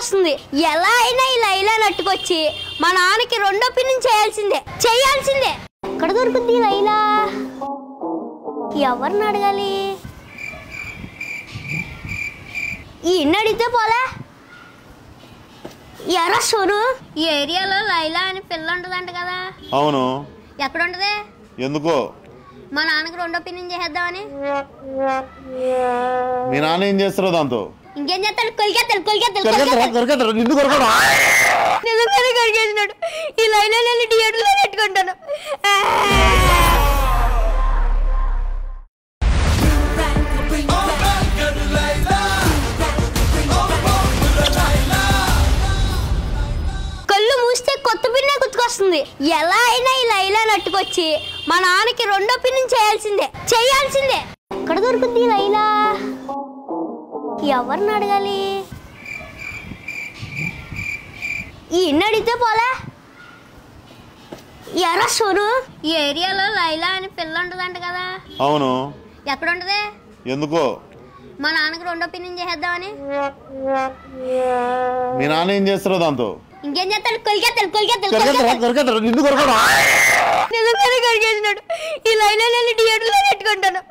గుర్తుకొస్తుంది. ఎలా అయినా ఈ లైలా నట్టుకొచ్చి మా నాన్నకి రెండో పిన్నిని చేయాల్సిందే. ఎక్కడ దొరుకుద్ది లైలా? ఎవరిని అడగాలి? ఈ ఇన్ని అడిగితే పోలే. ఎరా సోను, ఈ ఏరియాలో లైలా అని పిల్ల ఉంటదంట కదా? అవును. ఎక్కడ ఉంటది? ఎందుకో మా నాన్నకి రెండో పిన్నిని చేద్దామని. మీ నాన్న ఏం చేస్తారో దాంతో? ఇంకేం చేస్తాడు? కొలికేస్తాడు. నిజంగానే కొలికేసినాడు. ఈ లైన్ నేను థియేటర్లో పెట్టుకుంటాను. కళ్ళు మూస్తే కొత్త పిన్నే గుర్తుకొస్తుంది. ఎలా అయినా ఈ లైలా నట్టుకొచ్చి మా నాన్నకి రెండో పిన్నిని చేయాల్సిందే. ఎక్కడ దొరుకుద్ది లైలా? ఎవరిని అడగాలి? ఈ ఇన్ని అడిగితే పోలే. ఎరా సోను, ఈ ఏరియాలో లైలా అని పిల్ల ఉంటదంట కదా? అవును. ఎక్కడ ఉంటది? ఎందుకో మా నాన్నకి రెండో పిన్నిని చేద్దామని. మీ నాన్న ఏం చేస్తారో దాంతో? ఇంకేం చేస్తాడు? కొలికేస్తాడు. నిజంగానే కొలికేసినాడు. ఈ లైన్ నేను థియేటర్లో పెట్టుకుంటాను.